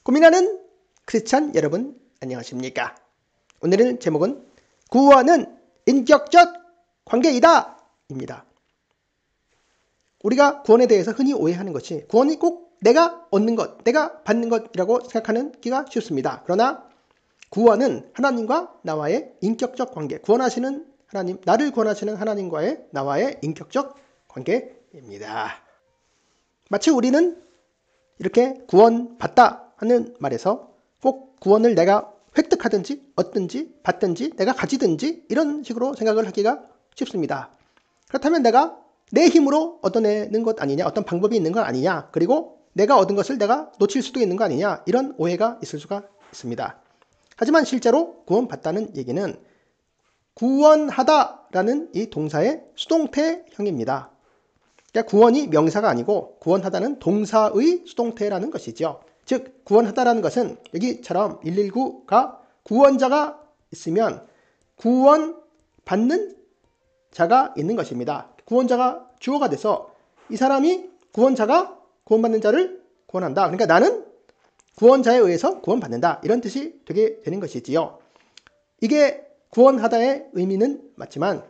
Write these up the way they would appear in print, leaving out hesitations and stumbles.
고민하는 크리스찬 여러분 안녕하십니까? 오늘은 제목은 구원은 인격적 관계이다 입니다. 우리가 구원에 대해서 흔히 오해하는 것이 구원이 꼭 내가 얻는 것, 내가 받는 것이라고 생각하기가 쉽습니다. 그러나 구원은 하나님과 나와의 인격적 관계, 구원하시는 하나님, 나를 구원하시는 하나님과의 나와의 인격적 관계입니다. 마치 우리는 이렇게 구원받다 하는 말에서 꼭 구원을 내가 획득하든지 얻든지 받든지 내가 가지든지 이런 식으로 생각을 하기가 쉽습니다. 그렇다면 내가 내 힘으로 얻어내는 것 아니냐, 어떤 방법이 있는 것 아니냐, 그리고 내가 얻은 것을 내가 놓칠 수도 있는 거 아니냐, 이런 오해가 있을 수가 있습니다. 하지만 실제로 구원받다는 얘기는 구원하다라는 이 동사의 수동태형입니다. 그러니까 구원이 명사가 아니고 구원하다는 동사의 수동태라는 것이죠. 즉 구원하다라는 것은 여기처럼 119가 구원자가 있으면 구원받는 자가 있는 것입니다. 구원자가 주어가 돼서 이 사람이 구원자가 구원받는 자를 구원한다. 그러니까 나는 구원자에 의해서 구원받는다. 이런 뜻이 되게 되는 것이지요. 이게 구원하다의 의미는 맞지만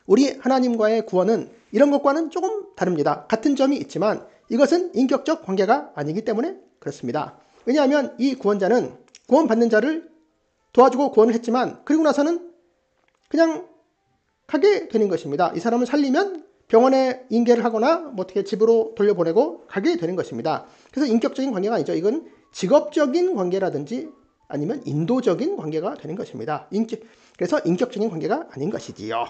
우리 하나님과의 구원은 이런 것과는 조금 다릅니다. 같은 점이 있지만 이것은 인격적 관계가 아니기 때문에 그렇습니다. 왜냐하면 이 구원자는 구원받는 자를 도와주고 구원을 했지만 그리고 나서는 그냥 가게 되는 것입니다. 이 사람을 살리면 병원에 인계를 하거나 뭐 어떻게 집으로 돌려보내고 가게 되는 것입니다. 그래서 인격적인 관계가 아니죠. 이건 직업적인 관계라든지 아니면 인도적인 관계가 되는 것입니다. 그래서 인격적인 관계가 아닌 것이지요.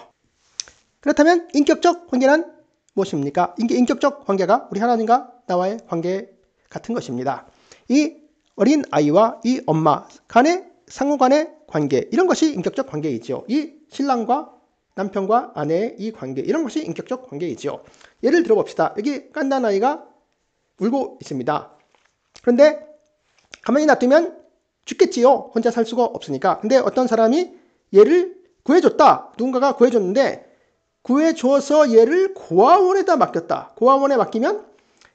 그렇다면 인격적 관계란 무엇입니까? 인격적 관계가 우리 하나님과 나와의 관계 같은 것입니다. 이 어린 아이와 이 엄마 간의 상호 간의 관계, 이런 것이 인격적 관계이죠. 이 신랑과 남편과 아내의 이 관계, 이런 것이 인격적 관계이죠. 예를 들어봅시다. 여기 깐난 아이가 울고 있습니다. 그런데 가만히 놔두면 죽겠지요. 혼자 살 수가 없으니까. 근데 어떤 사람이 얘를 구해줬다. 누군가가 구해줬는데 구해줘서 얘를 고아원에다 맡겼다. 고아원에 맡기면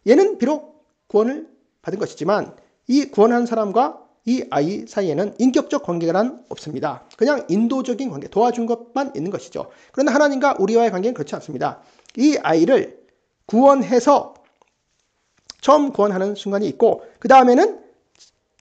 얘는 비록 구원을 받은 것이지만 이 구원한 사람과 이 아이 사이에는 인격적 관계가 없습니다. 그냥 인도적인 관계, 도와준 것만 있는 것이죠. 그런데 하나님과 우리와의 관계는 그렇지 않습니다. 이 아이를 구원해서 처음 구원하는 순간이 있고 그 다음에는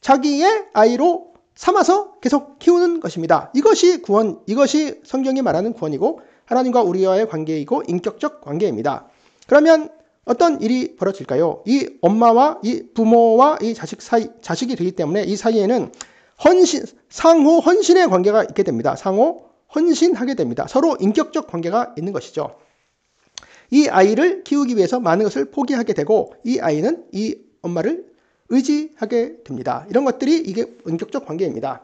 자기의 아이로 삼아서 계속 키우는 것입니다. 이것이 구원, 이것이 성경이 말하는 구원이고 하나님과 우리와의 관계이고 인격적 관계입니다. 그러면 어떤 일이 벌어질까요? 이 엄마와 이 부모와 이 자식이 되기 때문에 이 사이에는 상호 헌신의 관계가 있게 됩니다. 상호 헌신하게 됩니다. 서로 인격적 관계가 있는 것이죠. 이 아이를 키우기 위해서 많은 것을 포기하게 되고 이 아이는 이 엄마를 의지하게 됩니다. 이런 것들이 이게 인격적 관계입니다.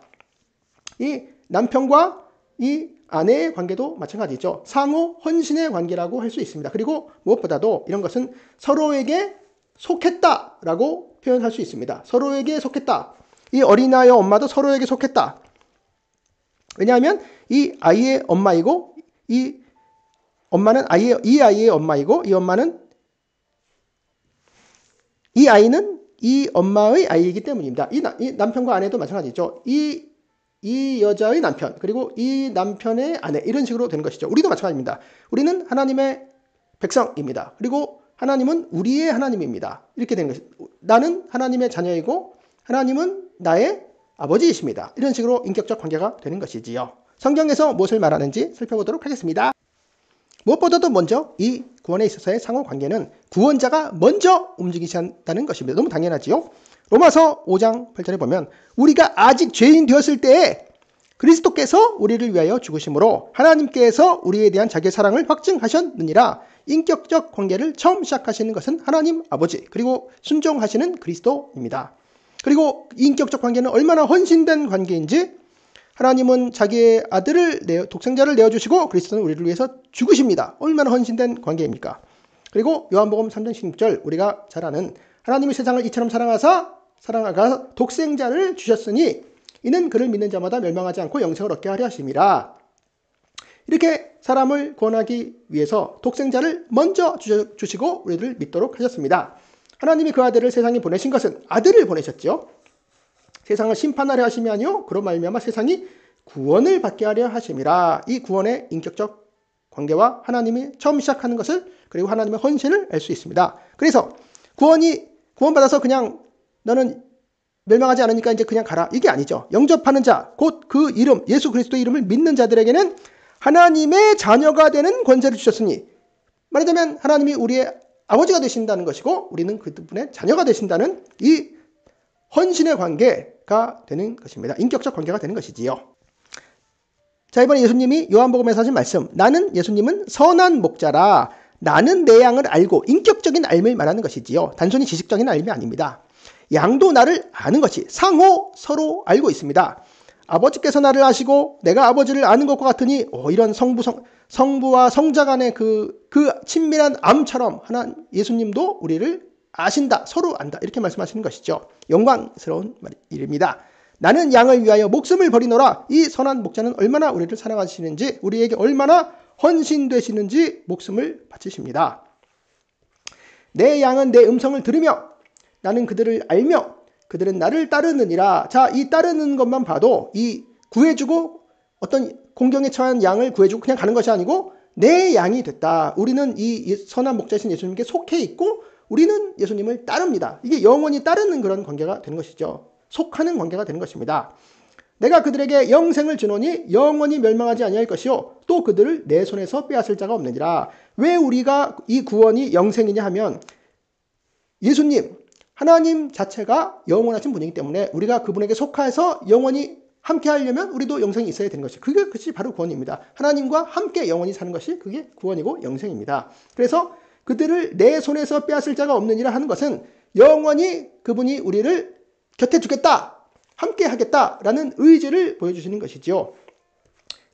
이 남편과 이 아내의 관계도 마찬가지죠. 상호 헌신의 관계라고 할 수 있습니다. 그리고 무엇보다도 이런 것은 서로에게 속했다라고 표현할 수 있습니다. 서로에게 속했다. 이 어린아이의 엄마도 서로에게 속했다. 왜냐하면 이 아이의 엄마이고 이 엄마는 이 아이의 엄마이고 이 아이는 이 엄마의 아이이기 때문입니다. 이 남편과 아내도 마찬가지죠. 이 여자의 남편, 그리고 이 남편의 아내, 이런 식으로 되는 것이죠. 우리도 마찬가지입니다. 우리는 하나님의 백성입니다. 그리고 하나님은 우리의 하나님입니다. 이렇게 되는 것입니다. 나는 하나님의 자녀이고 하나님은 나의 아버지이십니다. 이런 식으로 인격적 관계가 되는 것이지요. 성경에서 무엇을 말하는지 살펴보도록 하겠습니다. 무엇보다도 먼저 이 구원에 있어서의 상호 관계는 구원자가 먼저 움직이신다는 것입니다. 너무 당연하지요. 로마서 5장 8절에 보면 우리가 아직 죄인 되었을 때에 그리스도께서 우리를 위하여 죽으심으로 하나님께서 우리에 대한 자기의 사랑을 확증하셨느니라. 인격적 관계를 처음 시작하시는 것은 하나님 아버지, 그리고 순종하시는 그리스도입니다. 그리고 이 인격적 관계는 얼마나 헌신된 관계인지 하나님은 자기의 아들을 독생자를 내어주시고 그리스도는 우리를 위해서 죽으십니다. 얼마나 헌신된 관계입니까? 그리고 요한복음 3장 16절 우리가 잘 아는 하나님이 세상을 이처럼 사랑하사 독생자를 주셨으니 이는 그를 믿는 자마다 멸망하지 않고 영생을 얻게 하려 하심이라. 이렇게 사람을 구원하기 위해서 독생자를 먼저 주시고 우리를 믿도록 하셨습니다. 하나님이 그 아들을 세상에 보내신 것은 아들을 보내셨죠. 세상을 심판하려 하심이 아니요 그로 말미암아 세상이 구원을 받게 하려 하심이라. 이 구원의 인격적 관계와 하나님이 처음 시작하는 것을 그리고 하나님의 헌신을 알 수 있습니다. 그래서 구원받아서 그냥 너는 멸망하지 않으니까 이제 그냥 가라, 이게 아니죠. 영접하는 자, 곧 그 이름 예수 그리스도의 이름을 믿는 자들에게는 하나님의 자녀가 되는 권세를 주셨으니, 말하자면 하나님이 우리의 아버지가 되신다는 것이고 우리는 그분의 자녀가 되신다는 이 헌신의 관계가 되는 것입니다. 인격적 관계가 되는 것이지요. 자, 이번에 예수님이 요한복음에서 하신 말씀, 나는 예수님은 선한 목자라 나는 내 양을 알고, 인격적인 알을 말하는 것이지요. 단순히 지식적인 알이 아닙니다. 양도 나를 아는 것이 상호 서로 알고 있습니다. 아버지께서 나를 아시고 내가 아버지를 아는 것과 같으니 이런 성부와 성자 간의 그 친밀한 암처럼 예수님도 우리를 아신다, 서로 안다, 이렇게 말씀하시는 것이죠. 영광스러운 일입니다. 나는 양을 위하여 목숨을 버리노라. 이 선한 목자는 얼마나 우리를 사랑하시는지, 우리에게 얼마나 헌신되시는지 목숨을 바치십니다. 내 양은 내 음성을 들으며 나는 그들을 알며 그들은 나를 따르느니라. 자, 이 따르는 것만 봐도 이 구해주고 어떤 공경에 처한 양을 구해주고 그냥 가는 것이 아니고 내 양이 됐다. 우리는 이 선한 목자이신 예수님께 속해 있고 우리는 예수님을 따릅니다. 이게 영원히 따르는 그런 관계가 되는 것이죠. 속하는 관계가 되는 것입니다. 내가 그들에게 영생을 주노니 영원히 멸망하지 아니할 것이요 또 그들을 내 손에서 빼앗을 자가 없느니라. 왜 우리가 이 구원이 영생이냐 하면 예수님, 하나님 자체가 영원하신 분이기 때문에 우리가 그분에게 속해서 영원히 함께 하려면 우리도 영생이 있어야 되는 것이, 그것이 바로 구원입니다. 하나님과 함께 영원히 사는 것이 그게 구원이고 영생입니다. 그래서 그들을 내 손에서 빼앗을 자가 없느니라 하는 것은 영원히 그분이 우리를 곁에 두겠다, 함께 하겠다라는 의지를 보여주시는 것이지요.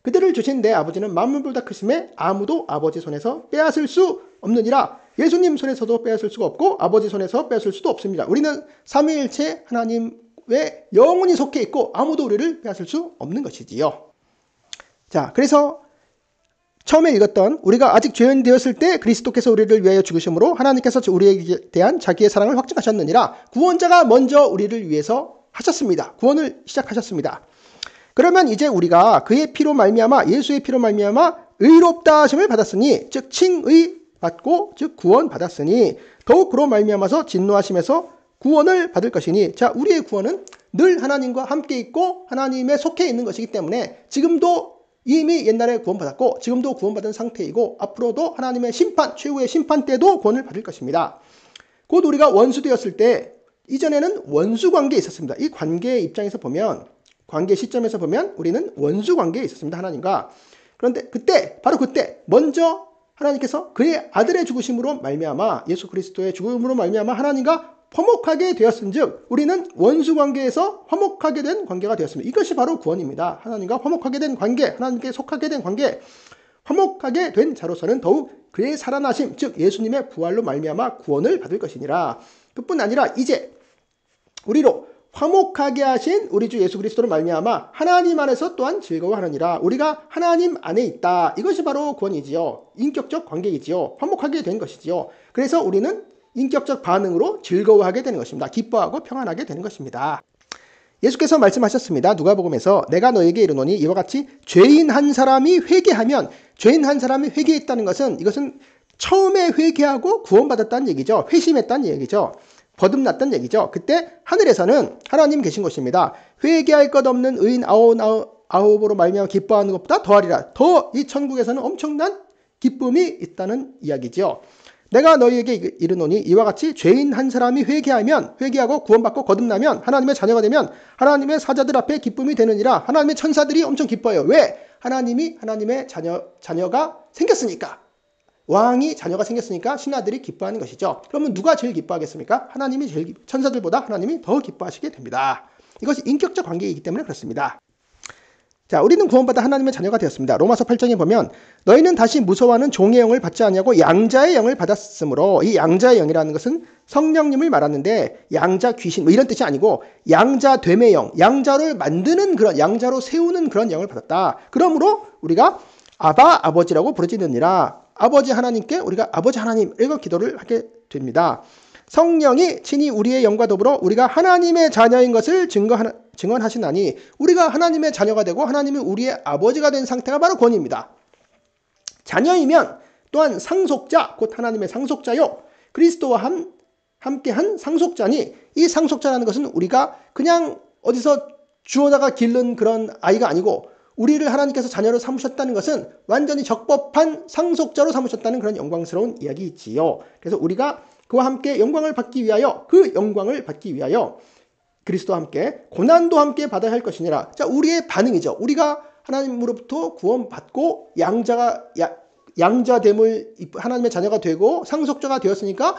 그들을 주신 내 아버지는 만물보다 크심에 아무도 아버지 손에서 빼앗을 수 없느니라. 예수님 손에서도 빼앗을 수가 없고 아버지 손에서 빼앗을 수도 없습니다. 우리는 삼위일체 하나님의 영원히 속해 있고 아무도 우리를 빼앗을 수 없는 것이지요. 자, 그래서 처음에 읽었던 우리가 아직 죄인 되었을 때 그리스도께서 우리를 위하여 죽으심으로 하나님께서 우리에게 대한 자기의 사랑을 확증하셨느니라. 구원자가 먼저 우리를 위해서 하셨습니다. 구원을 시작하셨습니다. 그러면 이제 우리가 그의 피로 말미암아, 예수의 피로 말미암아 의롭다 하심을 받았으니, 즉 칭의 받고 즉 구원 받았으니 더욱 그로 말미암아서 진노하심에서 구원을 받을 것이니. 자, 우리의 구원은 늘 하나님과 함께 있고 하나님에 속해 있는 것이기 때문에 지금도 이미 옛날에 구원받았고 지금도 구원받은 상태이고 앞으로도 하나님의 심판, 최후의 심판 때도 구원을 받을 것입니다. 곧 우리가 원수 되었을 때, 이전에는 원수 관계에 있었습니다. 이 관계의 입장에서 보면, 관계 시점에서 보면 우리는 원수 관계에 있었습니다, 하나님과. 그런데 그때, 바로 그때 먼저 하나님께서 그의 아들의 죽으심으로 말미암아, 예수 그리스도의 죽음으로 말미암아 하나님과 화목하게 되었은즉 우리는 원수 관계에서 화목하게 된 관계가 되었습니다. 이것이 바로 구원입니다. 하나님과 화목하게 된 관계, 하나님께 속하게 된 관계, 화목하게 된 자로서는 더욱 그의 살아나심, 즉 예수님의 부활로 말미암아 구원을 받을 것이니라. 그뿐 아니라 이제 우리로 화목하게 하신 우리 주 예수 그리스도로 말미암아 하나님 안에서 또한 즐거워하느니라. 우리가 하나님 안에 있다. 이것이 바로 구원이지요. 인격적 관계이지요. 화목하게 된 것이지요. 그래서 우리는 인격적 반응으로 즐거워하게 되는 것입니다. 기뻐하고 평안하게 되는 것입니다. 예수께서 말씀하셨습니다. 누가복음에서 내가 너에게 이르노니 이와 같이 죄인 한 사람이 회개하면, 죄인 한 사람이 회개했다는 것은 이것은 처음에 회개하고 구원받았다는 얘기죠. 회심했다는 얘기죠. 거듭났다는 얘기죠. 그때 하늘에서는 하나님 계신 것입니다. 회개할 것 없는 의인 아홉으로 말미암아 기뻐하는 것보다 더하리라. 더 이 천국에서는 엄청난 기쁨이 있다는 이야기죠. 내가 너희에게 이르노니 이와 같이 죄인 한 사람이 회개하고 구원받고 거듭나면 하나님의 자녀가 되면 하나님의 사자들 앞에 기쁨이 되느니라. 하나님의 천사들이 엄청 기뻐해요. 왜? 하나님의 자녀가 생겼으니까. 왕이 자녀가 생겼으니까 신하들이 기뻐하는 것이죠. 그러면 누가 제일 기뻐하겠습니까? 천사들보다 하나님이 더 기뻐하시게 됩니다. 이것이 인격적 관계이기 때문에 그렇습니다. 자, 우리는 구원받아 하나님의 자녀가 되었습니다. 로마서 8장에 보면 너희는 다시 무서워하는 종의 영을 받지 아니하고 양자의 영을 받았으므로, 이 양자의 영이라는 것은 성령님을 말하는데 양자 귀신 이런 뜻이 아니고 양자됨의 영, 양자를 만드는 그런, 양자로 세우는 그런 영을 받았다. 그러므로 우리가 아바 아버지라고 부르짖느니라. 아버지 하나님께 우리가 아버지 하나님 이거 기도를 하게 됩니다. 성령이 친히 우리의 영과 더불어 우리가 하나님의 자녀인 것을 증언하시나니 우리가 하나님의 자녀가 되고 하나님이 우리의 아버지가 된 상태가 바로 구원입니다. 자녀이면 또한 상속자, 곧 하나님의 상속자요. 그리스도와 함께한 상속자니 이 상속자라는 것은 우리가 그냥 어디서 주워다가 기른 그런 아이가 아니고 우리를 하나님께서 자녀로 삼으셨다는 것은 완전히 적법한 상속자로 삼으셨다는 그런 영광스러운 이야기이지요. 그래서 우리가 그와 함께 영광을 받기 위하여 그 영광을 받기 위하여 그리스도와 함께 고난도 함께 받아야 할 것이니라. 자, 우리의 반응이죠. 우리가 하나님으로부터 구원받고 양자됨을 하나님의 자녀가 되고 상속자가 되었으니까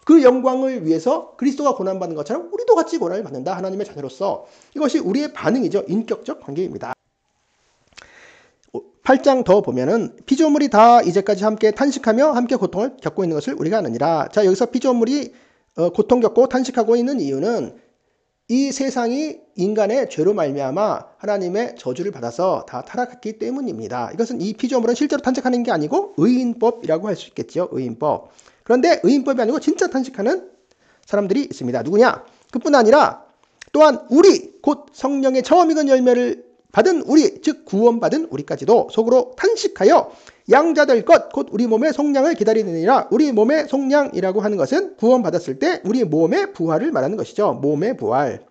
그 영광을 위해서 그리스도가 고난받는 것처럼 우리도 같이 고난을 받는다. 하나님의 자녀로서. 이것이 우리의 반응이죠. 인격적 관계입니다. 8장 더 보면은 피조물이 다 이제까지 함께 탄식하며 함께 고통을 겪고 있는 것을 우리가 아느니라. 자, 여기서 피조물이 고통 겪고 탄식하고 있는 이유는 이 세상이 인간의 죄로 말미암아 하나님의 저주를 받아서 다 타락했기 때문입니다. 이것은 이 피조물은 실제로 탄식하는 게 아니고 의인법이라고 할 수 있겠죠. 의인법. 그런데 의인법이 아니고 진짜 탄식하는 사람들이 있습니다. 누구냐? 그뿐 아니라 또한 우리 곧 성령의 처음 익은 열매를 받은 우리, 즉 구원받은 우리까지도 속으로 탄식하여 양자될 것, 곧 우리 몸의 속량을 기다리느니라. 우리 몸의 속량이라고 하는 것은 구원받았을 때 우리 몸의 부활을 말하는 것이죠. 몸의 부활.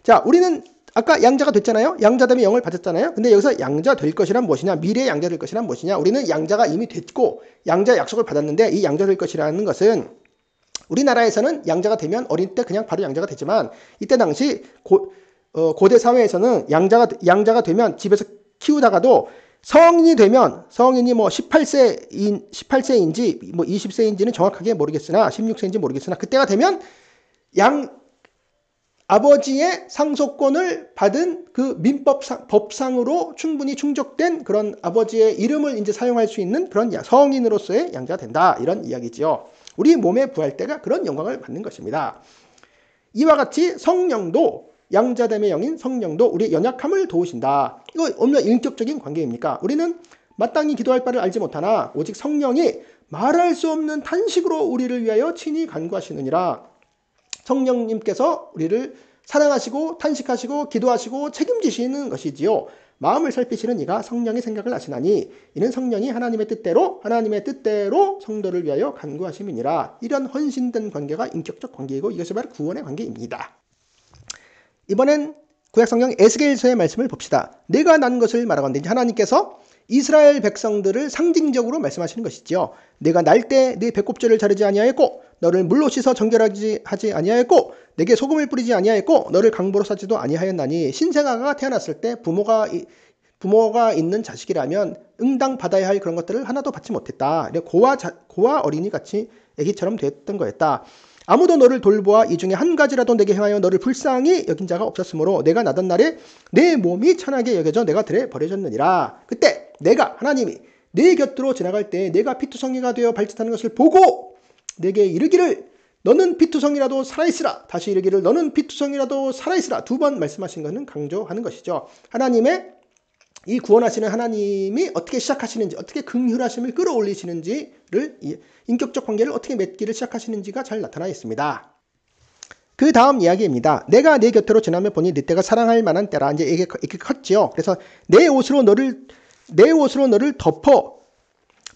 자, 우리는 아까 양자가 됐잖아요. 양자됨의 영을 받았잖아요. 근데 여기서 양자될 것이란 무엇이냐? 미래의 양자될 것이란 무엇이냐? 우리는 양자가 이미 됐고 양자 약속을 받았는데 이 양자될 것이라는 것은 우리나라에서는 양자가 되면 어릴 때 그냥 바로 양자가 되지만 이때 당시 고대 사회에서는 양자가 되면 집에서 키우다가도 성인이 되면 성인이 뭐 18세인지 뭐 20세인지는 정확하게 모르겠으나 16세인지 모르겠으나 그때가 되면 아버지의 상속권을 받은 그 법상으로 충분히 충족된 그런 아버지의 이름을 이제 사용할 수 있는 그런 성인으로서의 양자가 된다. 이런 이야기지요. 우리 몸의 부활 때가 그런 영광을 받는 것입니다. 이와 같이 성령도 양자됨의 영인 성령도 우리의 연약함을 도우신다. 이거 얼마나 인격적인 관계입니까? 우리는 마땅히 기도할 바를 알지 못하나 오직 성령이 말할 수 없는 탄식으로 우리를 위하여 친히 간구하시느니라. 성령님께서 우리를 사랑하시고 탄식하시고 기도하시고 책임지시는 것이지요. 마음을 살피시는 이가 성령의 생각을 아시나니 이는 성령이 하나님의 뜻대로 성도를 위하여 간구하심이니라. 이런 헌신된 관계가 인격적 관계이고 이것이 바로 구원의 관계입니다. 이번엔 구약성경 에스겔서의 말씀을 봅시다. 내가 난 것을 말하건대 하나님께서 이스라엘 백성들을 상징적으로 말씀하시는 것이죠. 내가 날 때 네 배꼽절을 자르지 아니하였고 너를 물로 씻어 정결하지 아니하였고 내게 소금을 뿌리지 아니하였고 너를 강보로 싸지도 아니하였나니 신생아가 태어났을 때 부모가 있는 자식이라면 응당 받아야 할 그런 것들을 하나도 받지 못했다. 고아 어린이 같이 애기처럼 됐던 거였다. 아무도 너를 돌보아 이 중에 한 가지라도 내게 행하여 너를 불쌍히 여긴 자가 없었으므로 내가 나던 날에 내 몸이 천하게 여겨져 내가 들에 버려졌느니라. 그때 내가 하나님이 내 곁으로 지나갈 때 내가 피투성이가 되어 발짓하는 것을 보고 내게 이르기를 너는 피투성이라도 살아있으라. 다시 이르기를 너는 피투성이라도 살아있으라. 2번 말씀하신 것은 강조하는 것이죠. 하나님의 이 구원하시는 하나님이 어떻게 시작하시는지, 어떻게 긍휼하심을 끌어올리시는지를, 인격적 관계를 어떻게 맺기를 시작하시는지가 잘 나타나 있습니다. 그 다음 이야기입니다. 내가 내 곁으로 지나며 보니 네 때가 사랑할 만한 때라. 이제 이게 컸지요. 그래서 내 옷으로 너를 덮어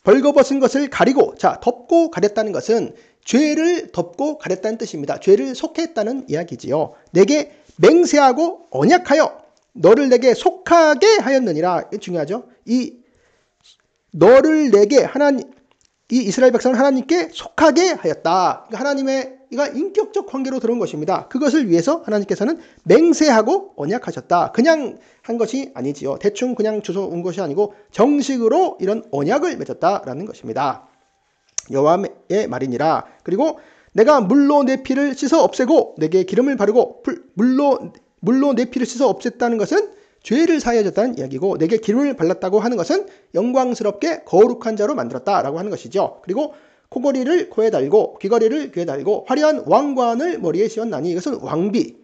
벌거벗은 것을 가리고, 자, 덮고 가렸다는 것은 죄를 덮고 가렸다는 뜻입니다. 죄를 속했다는 이야기지요. 내게 맹세하고 언약하여 너를 내게 속하게 하였느니라. 이게 중요하죠. 너를 내게 이 이스라엘 백성을 하나님께 속하게 하였다. 그러니까 하나님의 이가 인격적 관계로 들어온 것입니다. 그것을 위해서 하나님께서는 맹세하고 언약하셨다. 그냥 한 것이 아니지요. 대충 그냥 주워 온 것이 아니고 정식으로 이런 언약을 맺었다라는 것입니다. 여호와의 말이니라. 그리고 내가 물로 내 피를 씻어 없애고 내게 기름을 바르고 물로 내 피를 씻어 없앴다는 것은 죄를 사하여 줬다는 이야기고 내게 기름을 발랐다고 하는 것은 영광스럽게 거룩한 자로 만들었다라고 하는 것이죠. 그리고 코걸이를 코에 달고 귀걸이를 귀에 달고 화려한 왕관을 머리에 씌웠나니 이것은 왕비,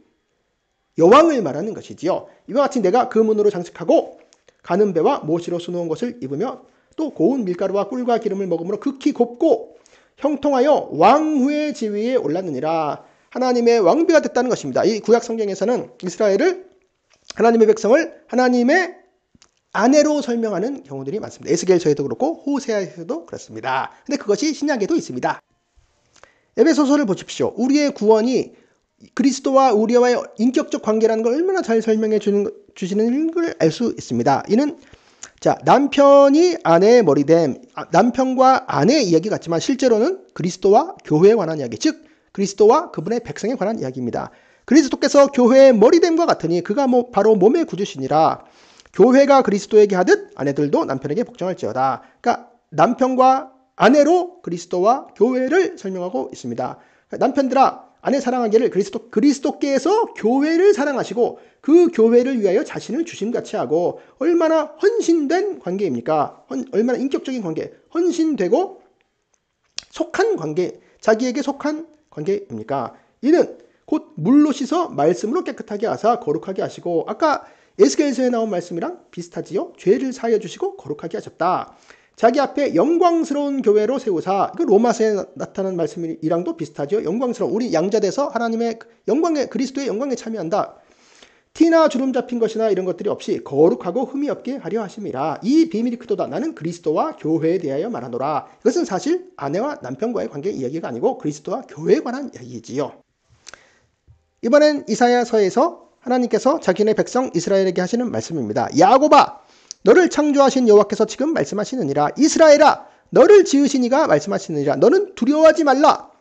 여왕을 말하는 것이지요. 이와 같이 내가 그 문으로 장식하고 가는 배와 모시로 수놓은 것을 입으며 또 고운 밀가루와 꿀과 기름을 먹음으로 극히 곱고 형통하여 왕후의 지위에 올랐느니라. 하나님의 왕비가 됐다는 것입니다. 이 구약 성경에서는 이스라엘을, 하나님의 백성을 하나님의 아내로 설명하는 경우들이 많습니다. 에스겔서에도 그렇고 호세아에서도 그렇습니다. 근데 그것이 신약에도 있습니다. 에베소서를 보십시오. 우리의 구원이 그리스도와 우리와의 인격적 관계라는 걸 얼마나 잘 설명해 주시는 걸 알 수 있습니다. 이는 남편이 아내의 머리됨, 남편과 아내의 이야기 같지만 실제로는 그리스도와 교회에 관한 이야기, 즉 그리스도와 그분의 백성에 관한 이야기입니다. 그리스도께서 교회의 머리됨과 같으니 그가 바로 몸의 구주시니라. 교회가 그리스도에게 하듯 아내들도 남편에게 복종할지어다. 그러니까 남편과 아내로 그리스도와 교회를 설명하고 있습니다. 남편들아, 아내 사랑하기를 그리스도께서 교회를 사랑하시고 그 교회를 위하여 자신을 주심같이 하고, 얼마나 헌신된 관계입니까? 얼마나 인격적인 관계, 헌신되고 속한 관계, 자기에게 속한 관계입니까? 이는 곧 물로 씻어 말씀으로 깨끗하게 하사 거룩하게 하시고, 아까 에스겔서에 나온 말씀이랑 비슷하지요? 죄를 사하여 주시고 거룩하게 하셨다. 자기 앞에 영광스러운 교회로 세우사. 이거 로마서에 나타나는 말씀이랑도 비슷하죠. 영광스러운, 우리 양자돼서 하나님의 영광에, 그리스도의 영광에 참여한다. 티나 주름 잡힌 것이나 이런 것들이 없이 거룩하고 흠이 없게 하려 하심이라. 이 비밀이 크도다. 나는 그리스도와 교회에 대하여 말하노라. 이것은 사실 아내와 남편과의 관계 이야기가 아니고 그리스도와 교회에 관한 이야기지요. 이번엔 이사야서에서 하나님께서 자기네 백성 이스라엘에게 하시는 말씀입니다. 야곱아, 너를 창조하신 여호와께서 지금 말씀하시느니라. 이스라엘아, 너를 지으신 이가 말씀하시느니라. 너는 두려워하지 말라.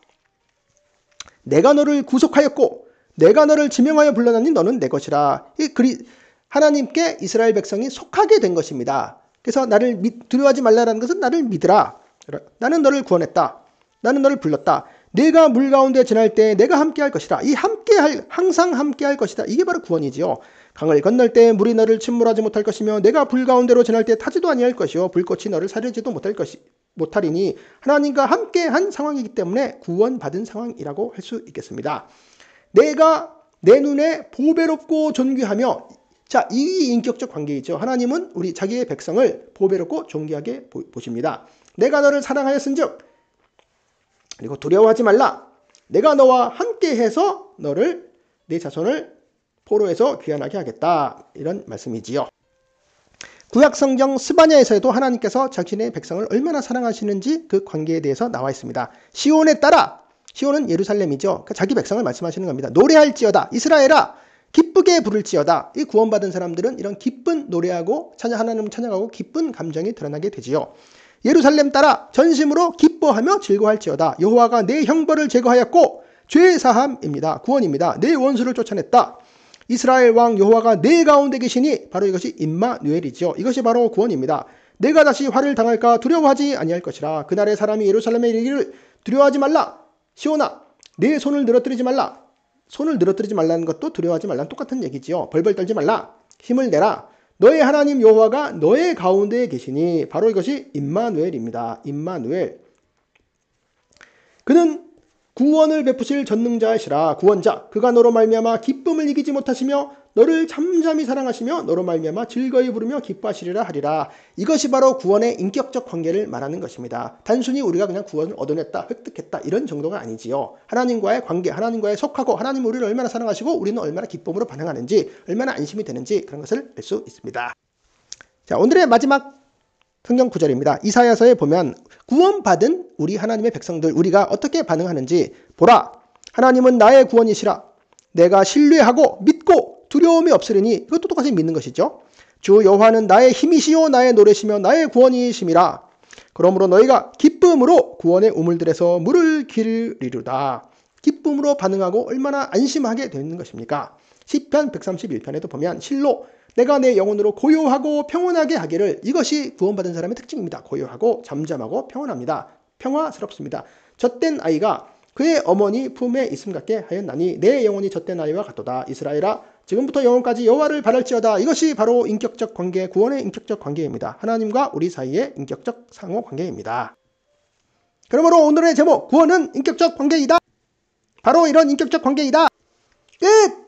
내가 너를 구속하였고 내가 너를 지명하여 불러놨니 너는 내 것이라. 하나님께 이스라엘 백성이 속하게 된 것입니다. 그래서 나를 두려워하지 말라라는 것은 나를 믿으라. 나는 너를 구원했다. 나는 너를 불렀다. 내가 물 가운데 지날 때 내가 함께할 것이라. 항상 함께할 것이다. 이게 바로 구원이지요. 강을 건널 때 물이 너를 침몰하지 못할 것이며 내가 불 가운데로 지날 때 타지도 아니할 것이요 불꽃이 너를 사르지도 못하리니 하나님과 함께한 상황이기 때문에 구원받은 상황이라고 할 수 있겠습니다. 내가 내 눈에 보배롭고 존귀하며, 이 인격적 관계이죠. 하나님은 우리 자기의 백성을 보배롭고 존귀하게 보십니다. 내가 너를 사랑하였은즉, 그리고 두려워하지 말라. 내가 너와 함께해서 너를, 내 자손을 포로에서 귀환하게 하겠다. 이런 말씀이지요. 구약성경 스바냐에서도 하나님께서 자신의 백성을 얼마나 사랑하시는지 그 관계에 대해서 나와 있습니다. 시온에 따라, 시온은 예루살렘이죠. 그러니까 자기 백성을 말씀하시는 겁니다. 노래할지어다. 이스라엘아, 기쁘게 부를지어다. 이 구원받은 사람들은 이런 기쁜 노래하고 하나님을 찬양하고 기쁜 감정이 드러나게 되지요. 예루살렘 따라 전심으로 기뻐하며 즐거워할지어다. 여호와가 내 형벌을 제거하였고 죄 사함입니다. 구원입니다. 내 원수를 쫓아냈다. 이스라엘 왕 여호와가 내 가운데 계시니, 바로 이것이 임마누엘이죠. 이것이 바로 구원입니다. 내가 다시 화를 당할까 두려워하지 아니할 것이라. 그날의 사람이 예루살렘에 이르기를 두려워하지 말라. 시온아, 내 손을 늘어뜨리지 말라. 손을 늘어뜨리지 말라는 것도 두려워하지 말라는 똑같은 얘기지요. 벌벌 떨지 말라. 힘을 내라. 너의 하나님 여호와가 너의 가운데에 계시니, 바로 이것이 임마누엘입니다. 임마누엘. 그는 구원을 베푸실 전능자이시라. 구원자, 그가 너로 말미암아 기쁨을 이기지 못하시며 너를 잠잠히 사랑하시며 너로 말미암아 즐거이 부르며 기뻐하시리라 하리라. 이것이 바로 구원의 인격적 관계를 말하는 것입니다. 단순히 우리가 그냥 구원을 얻어냈다, 획득했다 이런 정도가 아니지요. 하나님과의 관계, 하나님과의 속하고 하나님 우리를 얼마나 사랑하시고 우리는 얼마나 기쁨으로 반응하는지, 얼마나 안심이 되는지 그런 것을 알 수 있습니다. 자, 오늘의 마지막 성경 구절입니다. 이사야서에 보면 구원받은 우리 하나님의 백성들, 우리가 어떻게 반응하는지 보라. 하나님은 나의 구원이시라. 내가 신뢰하고 믿고 두려움이 없으리니, 이것도 똑같이 믿는 것이죠. 주 여호와는 나의 힘이시요 나의 노래시며 나의 구원이심이라. 그러므로 너희가 기쁨으로 구원의 우물들에서 물을 기르리로다. 기쁨으로 반응하고 얼마나 안심하게 되는 것입니까? 시편 131편에도 보면 실로 내가 내 영혼으로 고요하고 평온하게 하기를, 이것이 구원받은 사람의 특징입니다. 고요하고 잠잠하고 평온합니다. 평화스럽습니다. 젖된 아이가 그의 어머니 품에 있음 같게 하였나니 내 영혼이 젖된 아이와 같도다. 이스라엘아, 지금부터 영원까지 여호와를 바랄지어다. 이것이 바로 인격적 관계, 구원의 인격적 관계입니다. 하나님과 우리 사이의 인격적 상호 관계입니다. 그러므로 오늘의 제목, 구원은 인격적 관계이다. 바로 이런 인격적 관계이다. 끝!